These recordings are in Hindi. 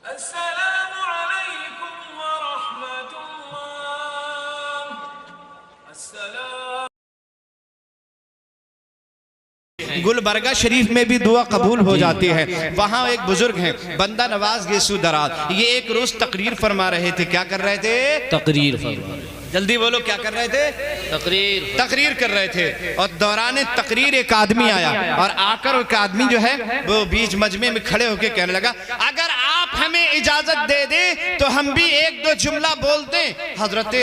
अस्सलामु अलैकुम व रहमतुल्लाह। गुलबर्गा शरीफ में भी दुआ कबूल हो जाती है। वहाँ एक बुजुर्ग हैं बंदा नवाज गेसू दराज, ये एक रोज तकरीर फरमा रहे थे। क्या कर रहे थे? तकरीर फरमा। जल्दी बोलो, क्या कर रहे थे? तकरीर कर रहे थे। और दौरान तकरीर एक आदमी आया और आकर एक आदमी जो है वो बीच मजमे में खड़े होकर कहने लगा, अगर आप हमें इजाजत दे दे तो हम भी एक दो जुमला बोलते। हजरत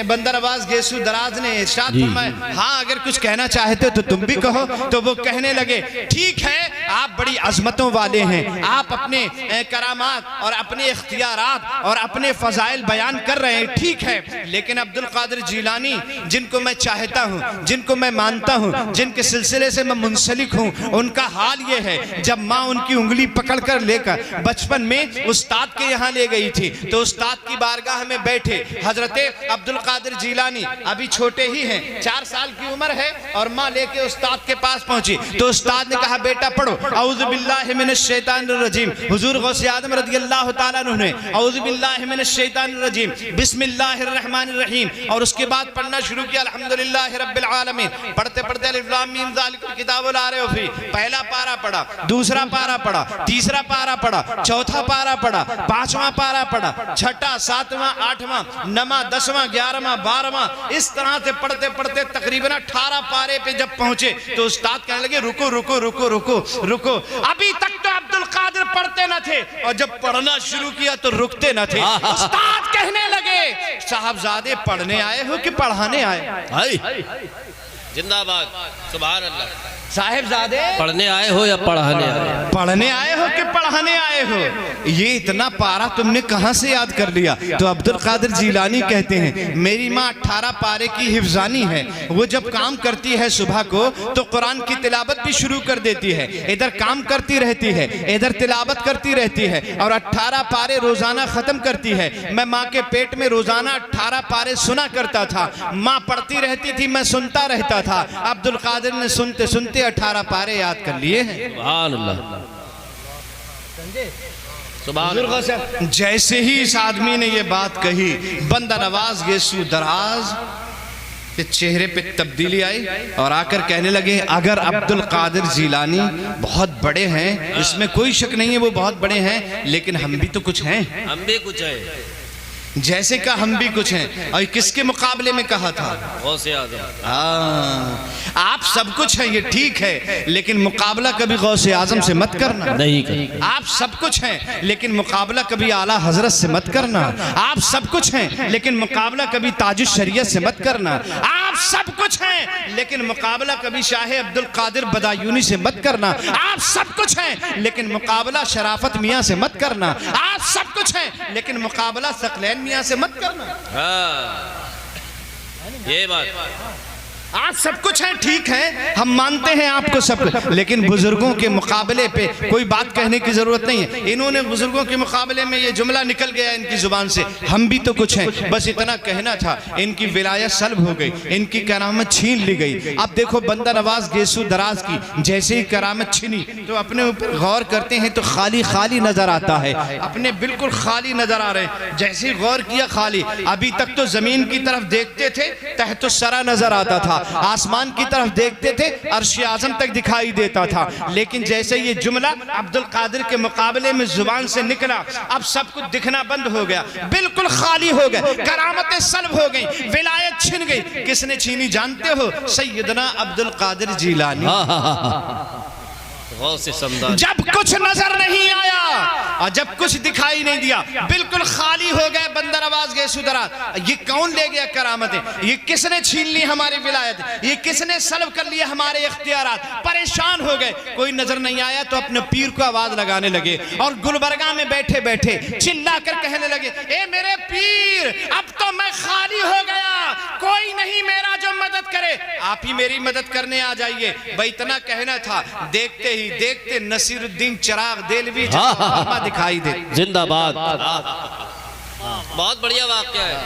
बंदा नवाज गेसू दराज ने इरशाद फरमाया, हाँ अगर कुछ कहना चाहते तो तुम भी कहो। तो वो कहने लगे, ठीक है, आप बड़ी अजमतों वाले हैं, आप अपने करामात और अपने इख्तियारात और अपने फजाइल बयान कर रहे हैं, ठीक है, लेकिन अब्दुल कादिर जीलानी जिनको मैं चाहता हूं, जिनको मैं मानता हूं, जिनके सिलसिले से मैं मुंसलिक हूं, उनका हाल ये है, जब माँ उनकी उंगली पकड़कर लेकर बचपन में उस्ताद के यहाँ ले गई थी तो उस्ताद की बारगाह में बैठे हजरत अब्दुल कादिर जीलानी अभी छोटे ही हैं, 4 साल की उम्र है, और माँ लेके उस्ताद के पास पहुंची तो उस्ताद ने कहा, बेटा पढ़ो औज़ु बिल्लाहि मिनश शैतानिर रजीम। हुजूर गौसे आदम रज़ियल्लाहु ताला अन्हु ने औज़ु बिल्लाहि मिनश शैतानिर रजीम बिस्मिल्लाहिर रहमानिर रहीम, और उसके बाद पढ़ना शुरू किया अल्हम्दुलिल्लाहि रब्बिल आलमीन। पढ़ते पढ़ते अलिफ लाम मीम ज़ालिकल किताबु ला रैब फीह, पहला पारा पढ़ा, दूसरा पारा पढ़ा, तीसरा पारा पढ़ा, चौथा पारा पढ़ा, 5वां पारा पढ़ा, 6वां 7वां 8वां 9वां 10वां 11वां 12वां, इस तरह से पढ़ते पढ़ते तकरीबन 18 पारे पे जब पहुंचे तो उस्ताद कहने लगे, रुको रुको रुको रुको रुको। अभी तक तो अब्दुल कादिर पढ़ते न थे और जब पढ़ना शुरू किया तो रुकते न थे। उस्ताद कहने लगे, साहबजादे पढ़ने आए हो कि पढ़ाने आए? जिंदाबाद, सुभान अल्लाह। साहिबजादे पढ़ने आए हो या पढ़ाने आए? पढ़ने आए हो कि पढ़ाने आए हो? ये इतना पारा तुमने कहां से याद कर लिया? तो अब्दुल कादिर जीलानी कहते हैं, मेरी माँ 18 पारे की हिफ्जानी है, वो जब काम करती है सुबह को तो कुरान की तिलावत भी शुरू कर देती है, इधर काम करती रहती है, इधर तिलावत करती रहती है और 18 पारे रोजाना खत्म करती है। मैं माँ के पेट में रोजाना 18 पारे सुना करता था, माँ पढ़ती रहती थी, मैं सुनता रहता था। अब्दुल कादिर ने सुनते सुनते 18 पारे याद कर लिए हैं। सुभान अल्लाह, सुभान अल्लाह। जैसे ही इस आदमी ने ये बात कही, बंदा नवाज गेसू दराज के चेहरे पे तब्दीली आई और आकर कहने लगे, अगर अब्दुल कादिर जीलानी बहुत बड़े हैं, इसमें कोई शक नहीं है, वो बहुत बड़े हैं, लेकिन हम भी तो कुछ हैं। हम भी कुछ हैं। जैसे का हम भी कुछ हैं। और किसके मुकाबले में कहा था? गौसे आजम। आप सब कुछ हैं, ये ठीक है, लेकिन मुकाबला कभी गौसे आजम से मत करना। नहीं करना। आप सब कुछ हैं, लेकिन मुकाबला कभी आला हजरत से मत करना। आप सब कुछ हैं, लेकिन मुकाबला कभी ताजुश शरीयत से मत करना। आप सब कुछ हैं, लेकिन मुकाबला कभी शाह अब्दुल कादिर बदायूनी से मत करना। आप सब कुछ हैं, लेकिन मुकाबला शराफत मियाँ से मत करना। आप सब कुछ हैं, लेकिन मुकाबला सकलैन मियाँ से मत करना। ये बात, आप सब कुछ हैं, ठीक है, हम मानते हैं आपको सब कुछ, लेकिन बुजुर्गों के मुकाबले पे कोई बात कहने की जरूरत नहीं है। इन्होंने बुजुर्गों के मुकाबले में ये जुमला निकल गया इनकी जुबान से, हम भी तो कुछ हैं, बस इतना कहना था। इनकी विलायत सल्ब हो गई, इनकी करामत छीन ली गई। अब देखो बंदा नवाज गेसू दराज की जैसे ही करामत छीनी तो अपने ऊपर गौर करते हैं तो खाली खाली नजर आता है, अपने बिल्कुल खाली नजर आ रहे हैं। जैसे ही गौर किया, खाली। अभी तक तो जमीन की तरफ देखते थे, तहतुस्सरा नजर आता था, आसमान की तरफ देखते थे, अर्श आज़म तक दिखाई देता था। लेकिन जैसे ये जुमला अब्दुल कादिर के मुकाबले में जुबान से निकला, अब सब कुछ दिखना बंद हो गया, बिल्कुल खाली हो गए, करामतें सल्ब हो गई, विलायत छिन गई। किसने छीनी जानते हो? सैयदना अब्दुल कादिर जीलानी। जब कुछ नजर नहीं आया और जब कुछ दिखाई नहीं दिया, बिल्कुल खाली हो गए बंदा नवाज गेसू दराज। ये कौन ले गया करामतें? ये किसने छीन ली हमारी विलायत? ये किसने सल्ब कर लिए हमारे इख्तियारात? परेशान हो गए, कोई नजर नहीं आया तो अपने पीर को आवाज लगाने लगे और गुलबर्गा में बैठे बैठे चिल्ला कर कहने लगे, ए मेरे पीर, अब तो मैं खाली हो गया, कोई नहीं मेरा जो मदद करे, आप ही मेरी मदद करने आ जाइए। भाई इतना कहना था, देखते ही देखते नसीरुद्दीन चिराग देलवी दिखाई दे। जिंदाबाद। बहुत बढ़िया वाक्य है।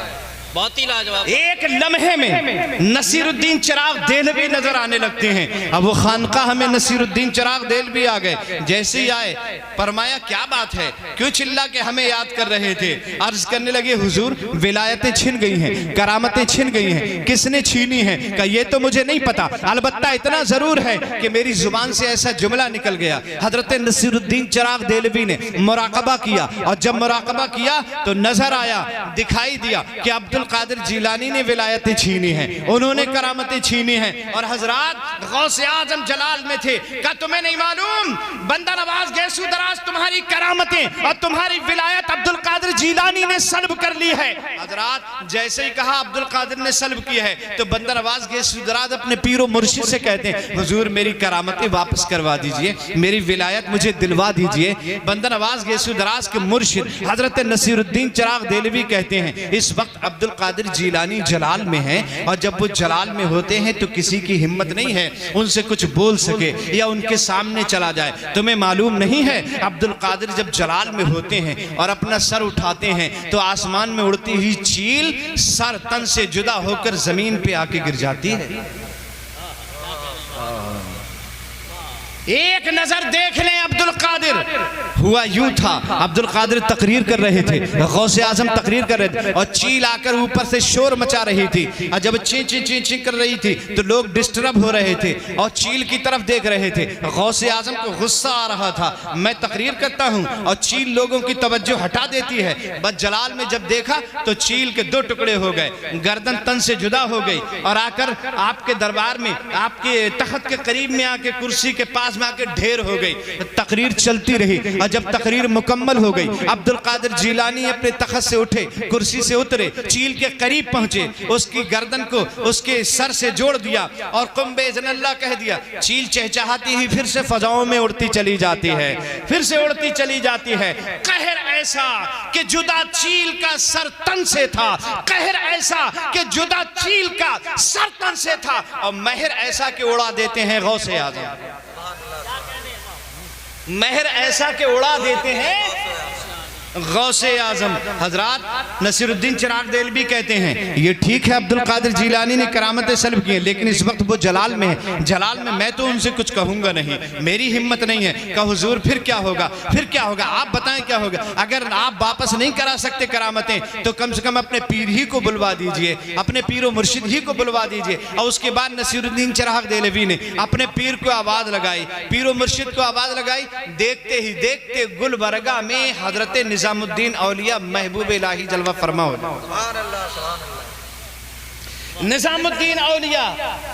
बहुत ही लाजवाब। एक लम्हे में नसीरुद्दीन चिराग देहलवी नजर आने लगते हैं। अब वो खानकाह में नसीरुद्दीन चिराग देहलवी आ गए। जैसे ही आए फरमाया क्या बात है, क्यों चिल्ला के हमें याद कर रहे थे? अर्ज करने लगे हुजूर विलायतें छिन गई हैं, करामतें छिन गई हैं। किसने छीनी है? कहा ये तो मुझे नहीं पता, अलबत्ता इतना जरूर है कि मेरी जुबान से ऐसा जुमला निकल गया। हजरत नसीरुद्दीन चिराग देहलवी ने मुराकबा किया और जब मुराकबा किया तो नजर आया, दिखाई दिया कि अब्दुल कादिर जीलानी ने विलायतें छीनी हैं, उन्होंने करामतें छीनी हैं। और हजरात गौसे आजम जलाल में थे। क्या तुम्हें नहीं मालूम बंदा नवाज गैसू दराज तुम्हारी करामतें और तुम्हारी विलायत अब्दुल कादिर जीलानी ने सल्ब कर ली है। हजरात जैसे ही कहा अब्दुल कादिर ने सल्ब किया है तो बंदा नवाज गैसू दराज अपने पीरो मुर्शिद से कहते हैं हुजूर मेरी करामतें वापस करवा दीजिए, मेरी विलायत मुझे दिलवा दीजिए। बंदा नवाज गैसू दराज के मुर्शिद हजरत नसीरुद्दीन चिराग देहलवी कहते हैं इस वक्त अब्दुल कादिर जीलानी जलाल में हैं और जब वो जलाल में होते हैं तो किसी की हिम्मत नहीं है उनसे कुछ बोल सके या उनके सामने चला जाए। तुम्हें मालूम नहीं है अब्दुल कादिर जब जलाल में होते हैं और अपना सर उठाते हैं तो आसमान में उड़ती हुई चील सर तन से जुदा होकर जमीन पे आके गिर जाती है। एक नजर देख लें अब्दुल कादिर। हुआ यूं था अब्दुल कादिर तकरीर कर रहे थे, गौसे आजम तकरीर कर रहे थे और चील आकर ऊपर से शोर मचा रही थी और जब ची ची ची ची कर रही थी तो लोग डिस्टर्ब हो रहे थे और चील की तरफ देख रहे थे। गौसे आजम को गुस्सा आ रहा था, मैं तकरीर करता हूं और चील लोगों की तवज्जो हटा देती है। बस जलाल में जब देखा तो चील के 2 टुकड़े हो गए, गर्दन तन से जुदा हो गई और आकर आपके दरबार में आपके तख्त के करीब में आके कुर्सी के पास में आके ढेर हो गई। तकरीर चलती रही और जब तकरीर मुकम्मल हो गई अब्दुल कादिर जीलानी अपने तख्त से उठे, कुर्सी से उतरे, चील के करीब पहुंचे, उसकी गर्दन को उसके सर से जोड़ दिया और कुंबे इज़्निल्लाह कह दिया। चील चहचहाती ही फिर से फजाओं में उड़ती चली जाती है, फिर से उड़ती चली जाती है। कहर ऐसा कि जुदा चील का सर तन से था, कहर ऐसा कि जुदा चील का सर तन से था और महर ऐसा कि उड़ा देते हैं गौसे आजम, महर ऐसा के उड़ा देते हैं गौसे आजम। हजरात नसीरुद्दीन चिराग देहलवी कहते हैं ये ठीक है अब्दुल कादिर जीलानी ने करामतें सल्ब की हैं लेकिन इस वक्त वो जलाल में है, जलाल में मैं तो उनसे कुछ कहूंगा नहीं, मेरी हिम्मत नहीं है। कहा हुजूर फिर क्या होगा, फिर क्या होगा, आप बताएं क्या होगा। अगर आप वापस नहीं करा सकते करामतें तो कम से कम अपने पीर ही को बुलवा दीजिए, अपने पीर व मुर्शिद ही को बुलवा दीजिए। और उसके बाद नसीरुद्दीन चिराग देहलवी ने अपने पीर को आवाज लगाई, पीर व मुर्शिद को आवाज लगाई। देखते ही देखते गुलबरगा में हजरत निजामुद्दीन औलिया महबूब इलाही जलवा फरमा हो। निजामुद्दीन औलिया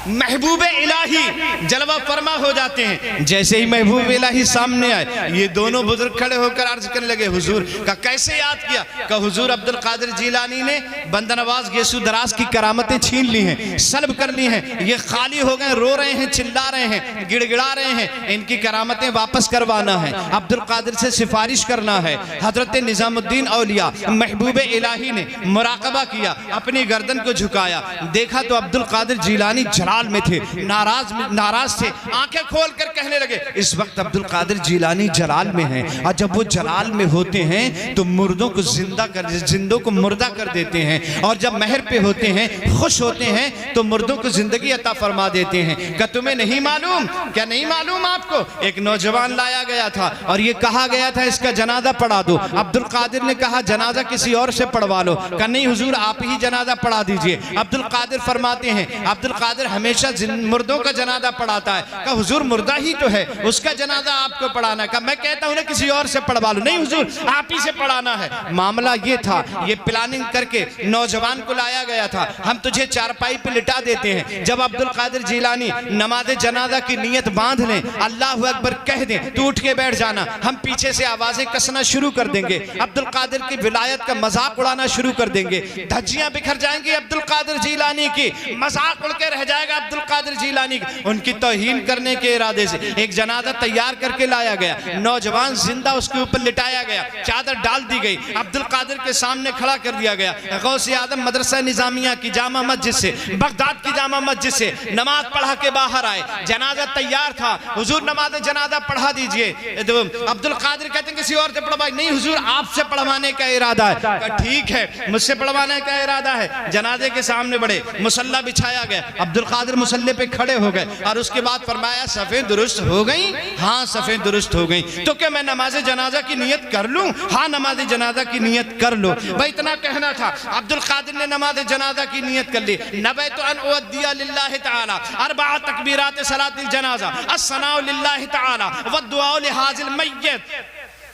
महबूब इलाही जलवा फरमा हो जाते हैं। जैसे ही महबूब इलाही सामने आए ये दोनों बुजुर्ग खड़े होकर अर्ज करने लगे हुजूर का कैसे याद किया? का हुजूर अब्दुल कादिर जीलानी ने बंदा नवाज गैसू दराज की करामतें छीन ली हैं, सल्ब कर ली हैं, ये खाली हो गए, रो रहे हैं, चिल्ला रहे हैं, गिड़गिड़ा रहे हैं, इनकी करामतें वापस करवाना है, अब्दुल कादिर से सिफारिश करना है। हजरत निजामुद्दीन औलिया महबूब इलाही ने मुराकबा किया, अपनी गर्दन को झुकाया, देखा तो अब्दुल कादिर जीलानी जलाल में थे, नाराज थे, आंखें खोल कर कहने लगे इस वक्त अब्दुल कादिर जीलानी जलाल में हैं और जब वो जलाल में होते हैं तो मुर्दों को जिंदा कर, जिंदों को मुर्दा कर देते हैं और जब महर पे होते हैं, खुश होते हैं तो मुर्दों को जिंदगी अता फरमा देते हैं। क्या तुम्हें नहीं मालूम, क्या नहीं मालूम आपको? एक नौजवान लाया गया था और ये कहा गया था इसका जनाजा पढ़ा दो। अब्दुल कादिर ने कहा जनाजा किसी और से पढ़वा लो। कहा नहीं हुजूर आप ही जनाजा पढ़ा दीजिए। अब्दुल कादिर फरमाते हैं अब्दुल कादिर हमेशा मुर्दों का जनाजा पढ़ाता है। कहा हुजूर मुर्दा ही तो है, उसका जनाजा आपको पढ़ाना। कहा मैं कहता हूं ना किसी और से पढ़वा लो। नहीं हुजूर आप ही से पढ़ाना है। मामला ये था, ये प्लानिंग करके नौजवान को लाया गया था, हम तुझे चारपाई पे लिटा देते हैं, जब अब्दुल कादिर जीलानी नमाज जनाजा की नियत बांध लें, अल्लाह अकबर कह दें, तू उठ के बैठ जाना, हम पीछे से आवाजें कसना शुरू कर देंगे, अब्दुल कादिर की विलायत का मजाक उड़ाना शुरू कर देंगे, धज्जियां बिखर जाएंगी अब्दुल कादिर जीलानी जीलानी की मजाक उड़ के रह जाएगा। अब्दुल कादिर जीलानी उनकी तौहीन करने के इरादे से एक जनाजा तैयार करके लाया गया, नौजवान जिंदा उसके ऊपर लिटाया गया, चादर डाल दी गई, अब्दुल कादिर के सामने खड़ा कर दिया गया। गौसे आदम मदरसा निजामिया की जामा मस्जिद से, बगदाद की जामा मस्जिद से नमाज पढ़ा के बाहर आए, जनाजा तैयार था, हुजूर नमाज जनाजा पढ़ा दीजिए। तो अब्दुल कादिर कहते हैं किसी और से पढ़वाई, नहीं हुजूर आपसे पढ़वाने का इरादा है। ठीक है, मुझसे पढ़वाने का इरादा है। जनाजे के सामने बड़े, मुसल्ला बिछाया गया, अब्दुल कादिर मुसल्ले पे खड़े हो गए और उसके बाद फरमाया सफ़ें दुरुस्त हो गई? हाँ सफ़ें दुरुस्त हो गई। तो क्या मैं नमाज जनाजा की नियत कर लूं? हाँ नमाज जनाजा की नियत कर लो। भाई इतना कहना था। अब्दुल कादिर ने नमाज जनाजा की नियत कर ली। नबैतु अन उअद्दिया लिल्लाहि तआला अरबअ तकबीरात सलातिल जनाजा अस्सनाउ लिल्लाहि तआला वद्दुआ लिहाज़िल मय्यत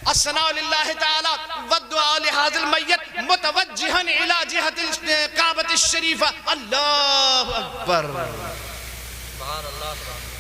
अस्सनाउ लिल्लाहि तआला वद्दुआ लिहाज़िल मय्यत मुतवज्जिहन इला जिहतिल काबतिश शरीफा। अल्लाहु अकबर,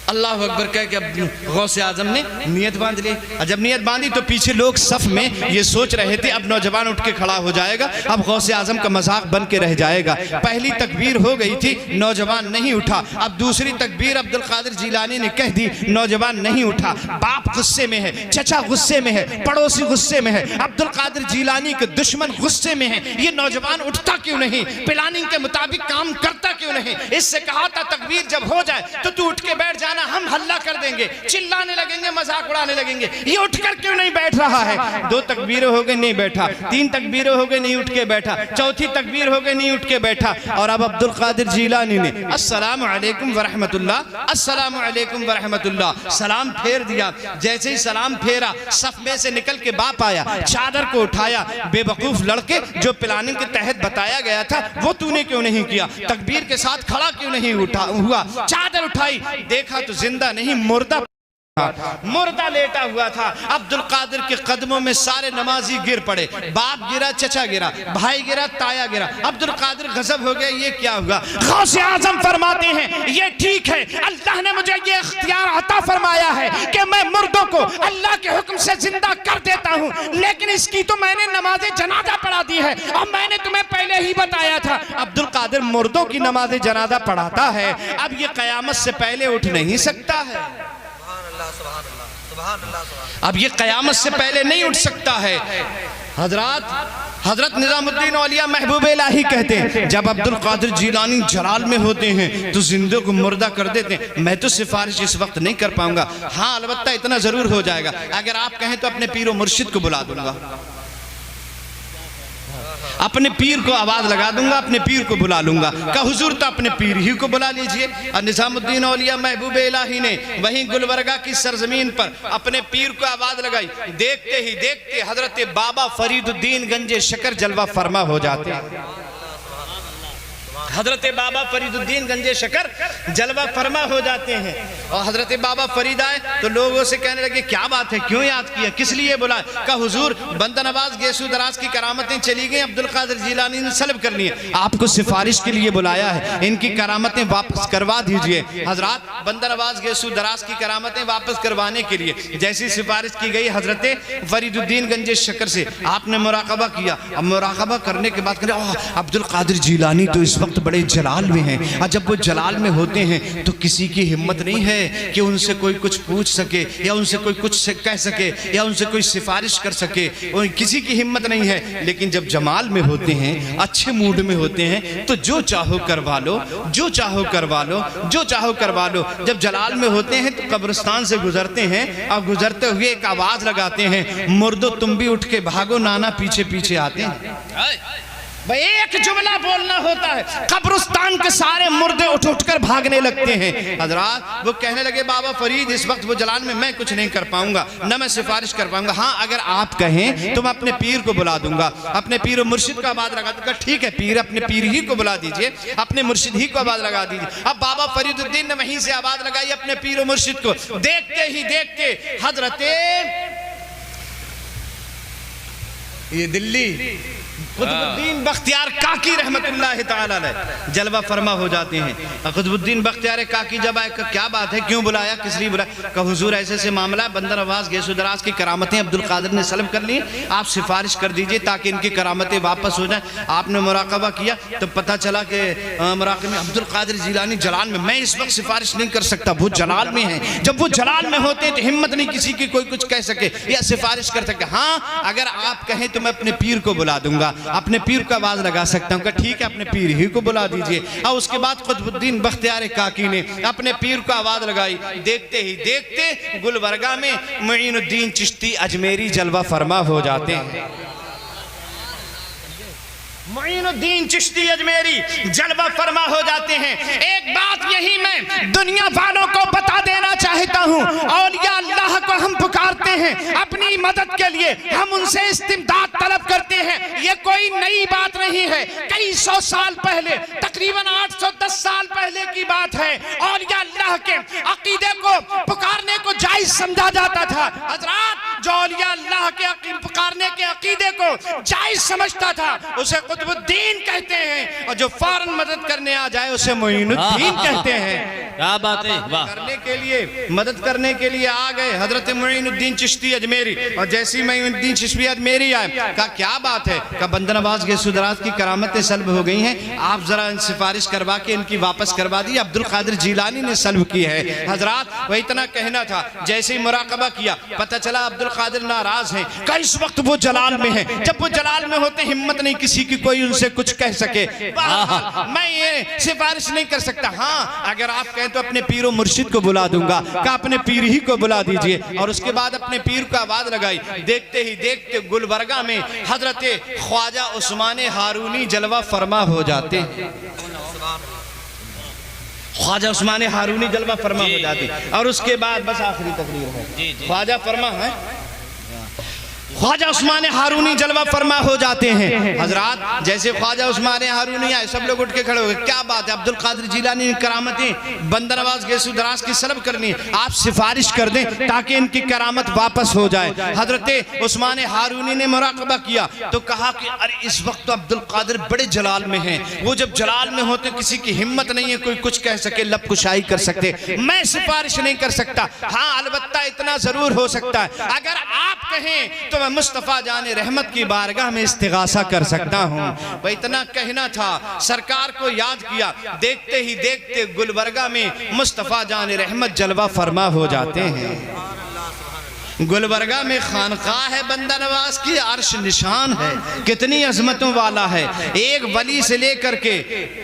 अल्लाह अकबर कह के गौसे आजम ने नियत बांध ली। और जब नियत बांधी तो पीछे लोग सफ में ये सोच रहे थे अब नौजवान उठ के खड़ा हो जाएगा, अब गौसे आजम का मजाक बन के रह जाएगा। पहली तकबीर हो गई थी, नौजवान नहीं उठा। अब दूसरी तकबीर अब्दुल कादिर जीलानी ने कह दी, नौजवान नहीं उठा। बाप गुस्से में है, चचा गुस्से में है, पड़ोसी गुस्से में है, अब्दुल कादिर जीलानी के दुश्मन गुस्से में है। ये नौजवान उठता क्यों नहीं, प्लानिंग के मुताबिक काम करता क्यों नहीं? इससे कहा था तकबीर जब हो जाए तो तू उठ के बैठ जा, हम हल्ला कर देंगे, चिल्लाने लगेंगे, मजाक उड़ाने लगेंगे। ये उठकर क्यों नहीं बैठ रहा है? दो तकबीरें हो गई नहीं बैठा, तीन तकबीरें हो गई नहीं उठ के बैठा, चौथी तकबीर हो गई नहीं उठ के बैठा। और अब अब्दुल कादिर जीलानी ने अस्सलामु अलैकुम व रहमतुल्लाह, अस्सलामु अलैकुम व रहमतुल्लाह सलाम फेर दिया। जैसे ही सलाम फेरा, सफ में से निकल के बाप आया, चादर को उठाया। बेवकूफ लड़के, जो प्लानिंग के तहत बताया गया था वो तूने क्यों नहीं किया? तकबीर के साथ खड़ा क्यों नहीं हुआ? चादर उठाई, देखा तो जिंदा नहीं मुर्दा लेटा हुआ था। अब्दुल कादिर के कदमों में सारे नमाजी गिर पड़े, बाप गिरा, चचा गिरा, भाई गिरा, ताया गिरा। अब्दुल कादिर गजब हो गया, ये क्या हुआ? गौसे आजम फरमाते हैं ये ठीक है, अल्लाह ने मुझे ये इख्तियार अता फरमाया है कि मैं मुर्दों को अल्लाह के हुक्म से जिंदा कर देता हूँ, लेकिन इसकी तो मैंने नमाज जनाजा पढ़ा दी है और मैंने तुम्हें पहले ही बताया था। अब्दुल कादिर मुर्दों की नमाज जनाजा पढ़ाता है, अब ये कयामत से पहले उठ नहीं सकता है। अब ये कयामत से पहले नहीं उठ सकता है। हजरत निजामुद्दीन औलिया महबूब इलाही कहते हैं जब अब्दुल कादिर जीलानी जलाल में होते हैं तो जिंदों को मुर्दा कर देते हैं। मैं तो सिफारिश इस वक्त नहीं कर पाऊंगा, हाँ अलबत्ता इतना जरूर हो जाएगा, अगर आप कहें तो अपने पीर व मुर्शिद को बुला दूंगा, अपने पीर को आवाज लगा दूंगा, अपने पीर को बुला लूंगा। का हुजूर तो अपने पीर ही को बुला लीजिए। और निजामुद्दीन औलिया महबूब इलाही ने वहीं गुलबर्गा की सरजमीन पर अपने पीर को आवाज लगाई। देखते ही देखते हजरत बाबा फरीदुद्दीन गंजे शकर जलवा फरमा हो जाते हैं। हजरत बाबा फरीदुद्दीन गंजे शकर जलवा फरमा हो जाते हैं। और हजरत बाबा फरीद आए तो लोगों से कहने लगे क्या बात है, क्यों याद किया, किस लिए बुलाए? का हुजूर बंदा नवाज गेसू दराज की करामतें चली गई, अब्दुल कादिर जीलानी ने सल्ब कर ली, आपको सिफारिश के लिए बुलाया है, इनकी करामतें वापस करवा दीजिए। हजरत बंदा नवाज गेसू दराज की करामतें वापस करवाने के लिए जैसी सिफारिश की गई हजरत फरीदुद्दीन गंजे शकर से, आपने मुराकबा किया। अब मुराकबा करने के बाद अब्दुल कादिर जीलानी तो इस वक्त बड़े जलाल में हैं, और जब वो जलाल में होते हैं तो किसी की हिम्मत नहीं है कि उनसे कोई कुछ पूछ सके या उनसे कोई कुछ कह सके या उनसे कोई सिफारिश कर सके, किसी की हिम्मत नहीं है। लेकिन जब जमाल में होते हैं, अच्छे मूड में होते हैं, तो जो चाहो करवा लो, जो चाहो करवा लो, जो चाहो करवा लो। जब जलाल में होते हैं तो कब्रिस्तान से गुजरते हैं और गुजरते हुए एक आवाज लगाते हैं, मुर्दो तुम भी उठ के भागो, नाना पीछे पीछे आते हैं। भाई एक जुमला बोलना होता है, कब्रिस्तान के सारे मुर्दे उठ उठकर भागने लगते हैं। हजरात वो कहने लगे बाबा फरीद इस वक्त वो जलाल में मैं कुछ नहीं कर पाऊंगा, न मैं सिफारिश कर पाऊंगा, हाँ अगर आप कहें तो मैं अपने पीर को बुला दूंगा, अपने पीर और मुर्शिद का आवाज लगा दूंगा। ठीक है पीर, अपने पीर ही को बुला दीजिए, अपने मुर्शिद ही को आवाज लगा दीजिए। अब बाबा फरीदुद्दीन ने वहीं से आवाज लगाई अपने पीर और मुर्शिद को। देखते ही देखते हजरत ये दिल्ली कुतुबुद्दीन बख्तियार काकी रहमतुल्लाह ताला अलैह जलवा फरमा हो जाते हैं। कुतुबुद्दीन बख्तियार काकी जब आए, क्या बात है, क्यों बुलाया, किस लिए बुलाया? कहा हुजूर ऐसे ऐसे मामला, बंदर नवाज गैसो दराज की करामतें अब्दुल कादिर ने सल्ब कर ली, आप सिफारिश कर दीजिए ताकि इनकी करामतें वापस हो जाए। आपने मुराकबा किया तो पता चला कि मुराकबे में अब्दुल कादिर जिलानी जलाल में, मैं इस वक्त सिफारिश नहीं कर सकता, वो जलाल में है। जब वो जलाल में होते तो हिम्मत नहीं किसी की कोई कुछ कह सके या सिफारिश कर सके। हाँ, अगर आप कहें तो मैं अपने पीर को बुला दूंगा, अपने पीर का आवाज लगा सकता हूँ। ठीक है, अपने पीर ही को बुला दीजिए। और उसके बाद कुतुबुद्दीन बख्तियार काकी ने अपने पीर को आवाज लगाई। देखते ही देखते गुलबर्गा में मुईनुद्दीन चिश्ती अजमेरी जलवा फरमा हो जाते हैं। मुईनुद्दीन चिश्ती अजमेरी जलवा फरमा हो जाते हैं। एक बात यही मैं दुनिया वालों को बता देना चाहता हूँ, औलिया अल्लाह को हम पुकारते हैं अपनी मदद के लिए, हम उनसे इस्तिमदाद तलब करते हैं। ये कोई नई बात नहीं है, कई सौ साल पहले, तकरीबन 810 साल पहले की बात है। औलिया अल्लाह के अकीदे को पुकारने को जायज समझा जाता था। हजरात, जो औलिया अल्लाह के पुकारने के अकीदे को जायज समझता था उसे कुतुबुद्दीन कहते हैं, और जो फौरन मदद करने आ जाए उसे मुईनुद्दीन कहते हैं। क्या बात है, वाह। करने के लिए, मदद करने के लिए आ गए हजरत मुईनुद्दीन चिश्ती अजमेरी। और जैसे ही मुईनुद्दीन चिश्ती अजमेरी आए, कहा क्या बात है, कहा बंदा नवाज गैसो दराज की करामतें सल्ब हो गई हैं, आप जरा सिफारिश करवा के इनकी वापस करवा दी, अब्दुल कादिर जिलानी ने सल्ब की है। हजरात, वह इतना कहना था। जैसे ही मुराकबा किया, पता चला अब्दुल कादिर नाराज हैं, कहा इस वक्त वो जलाल में है। जब वो जलाल में होते हिम्मत नहीं किसी की कोई उनसे कुछ कह सके। मैं ये सिफारिश नहीं कर सकता। हाँ, अगर आप कहें तो अपने पीर मुर्शिद को बुला दूंगा। कहा अपने पीर ही को बुला दीजिए। और उसके बाद अपने पीर को आवाज लगाई। देखते ही देखते गुलबर्गा में हजरत ख्वाजा उस्मान हारूनी जलवा फरमा हो जाते हैं। ख्वाजा उस्मान हारूनी जलवा फरमा हो जाते। और उसके बाद बस आखिरी तकरीर है, ख्वाजा फरमा है, ख्वाजा उस्मान हारूनी जलवा फरमा हो जाते हैं। हजरात, जैसे ख्वाजा उस्मान हारूनी आए, सब लोग उठ के खड़े हो गए। क्या बात है, अब्दुल कादिर जिलानी ने करामतें बंदा नवाज गैसो दराज की सल्ब करनी है, आप सिफारिश कर दें ताकि इनकी करामत वापस हो जाए। हजरत उस्मान हारूनी ने मुराकबा किया तो कहा कि अरे इस वक्त तो अब्दुल कादिर बड़े जलाल में हैं, वो जब जलाल में होते किसी की हिम्मत नहीं है कोई कुछ कह सके, लब कुशाई कर सकते, मैं सिफारिश नहीं कर सकता। हाँ, अलबत्ता इतना जरूर हो सकता है, अगर आप कहें तो मैं मुस्तफा जाने रहमत की बारगाह में इस्तिगासा कर सकता हूँ। वह इतना कहना था, सरकार को याद किया। देखते ही देखते गुलबर्गा में मुस्तफा जाने रहमत जलवा फरमा हो जाते हैं। गुलबर्गा में खानकाह है बंदा नवाज की, अर्श निशान है, कितनी अजमतों वाला है। एक वली से लेकर के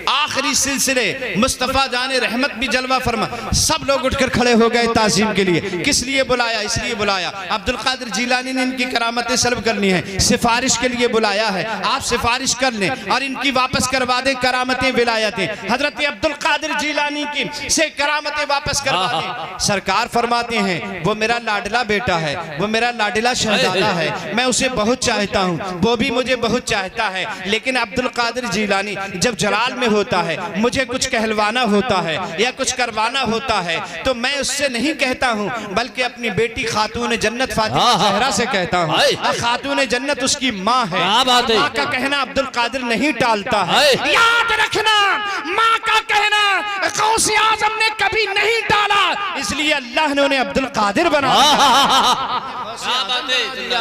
आखिरी सिलसिले मुस्तफ़ा जाने रहमत भी जलवा फरमा। सब लोग उठकर खड़े हो गए ताज़ीम के लिए। किस लिए बुलाया? इसलिए बुलाया अब्दुल कादिर जिलानी ने इनकी करामतें सल्ब करनी है, सिफारिश के लिए बुलाया है। आप सिफारिश कर लें और इनकी वापस करवा दें करामतें विलायतें। हजरत अब्दुल कादिर जिलानी की से करामतें वापस करवा दें। सरकार फरमाते हैं वो मेरा लाडला बेटा है, वो मेरा लाडला शहजादा है, मैं उसे बहुत चाहता हूँ, वो भी मुझे बहुत चाहता है। लेकिन अब्दुल कादिर जिलानी जब जलाल में होता है, मुझे कुछ कहलवाना होता है या कुछ करवाना होता है तो मैं उससे नहीं कहता हूँ, बल्कि अपनी बेटी खातून जन्नत फातिमा ज़हरा से कहता हूँ। खातून जन्नत उसकी माँ है, माँ का कहना अब्दुल कादिर नहीं टालता है। याद रखना, माँ का कहना गौसे आज़म ने कभी नहीं टाला, इसलिए अल्लाह ने उन्हें अब्दुल कादिर बनाया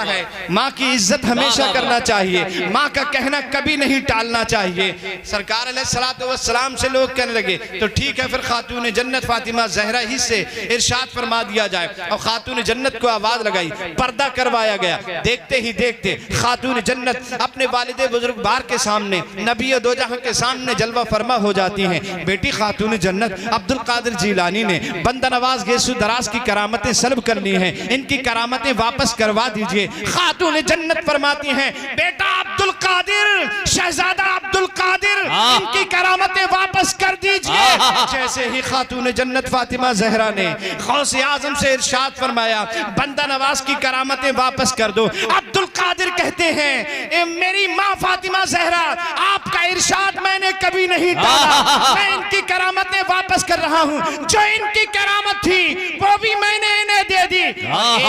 है। माँ की इज्जत हमेशा करना चाहिए, माँ का कहना कभी नहीं टालना चाहिए। सरकार अलैहिस्सलातु वस्सलाम से लोग कहने लगे तो ठीक है, फिर खातून जन्नत फातिमा ज़हरा ही से इरशाद फरमा दिया जाए। और खातून जन्नत को आवाज लगाई, पर्दा करवाया गया। देखते ही देखते खातून जन्नत अपने वालिदे बुजुर्गवार के सामने, नबी दो जहां के सामने जलवा फरमा हो जाती हैं। बेटी खातून जन्नत अब्दुल कादिर जिलानी ने बंदा नवाज गैसो दराज की करामतें सल्ब करनी है, इनकी करामतें वापस करवा दीजिए। खातून जन्नत फरमाती हैं बेटा अब्दुल कादिर, शहजादा अब्दुल कादिर, इनकी करामतें वापस कर दीजिए। जैसे ही खातून जन्नत फातिमा ज़हरा ने गौसे आज़म से इरशाद फरमाया बंदा नवाज की करामतें वापस कर दो, अब्दुल कादिर कहते हैं मेरी माँ फातिमा ज़हरा, आपका आपका इरशाद मैंने कभी नहीं टाला। मैं इनकी करामतें वापस कर रहा हूँ। जो इनकी करामत थी वो भी मैंने इन्हें दे दी।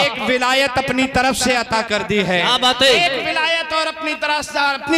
एक विलायत अपनी तरफ से अता कर दी है, एक विलायत और अपनी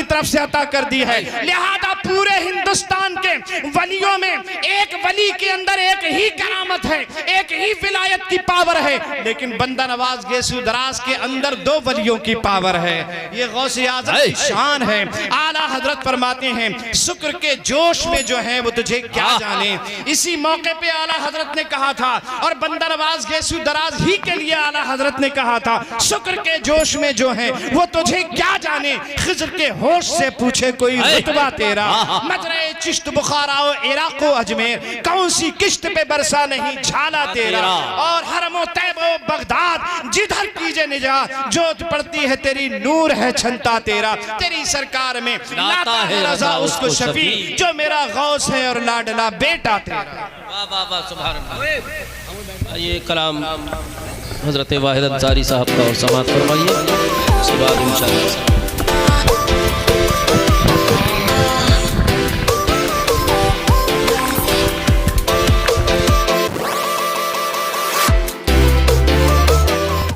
तरफ से अता कर दी है। लिहाजा पूरे हिंदुस्तान के वलियों में एक वली के अंदर एक ही करामत है, एक ही विलायत की पावर है, लेकिन बंदा नवाज गेसू दराज के अंदर दो वलियों की पावर है। ये गौसे आज़म की शान है। आला हजरत फरमाते हैं शुक्र के जोश में जो है वो तुझे क्या जाने। इसी मौके पे आला हजरत ने कहा था, और बंदा नवाज गेसू दराज ही के लिए आला हजरत ने कहा था, शुक्र के जोश में जो है वो तुझे क्या जाने। खिज़र के होश से पूछे कोई रुतबा तेरा, मजरे चिश्त बुखारा इराक़ो अजमेर, कौन सी किश्त पे बरसा नहीं झाला तेरा। और हरमो तैबो बगदाद जिधर कीजे निजात, जोत पड़ती है तेरी नूर है छंता तेरा। तेरी सरकार में लाता है रजा उसको शफी, जो मेरा गौस है और लाडला बेटा तेरा। वाह वाह वाह, सुभान अल्लाह। ये कलाम हजरत वाहिद अंसारी साहब का और समाअत फरमाइए। उसके बाद इंशाअल्लाह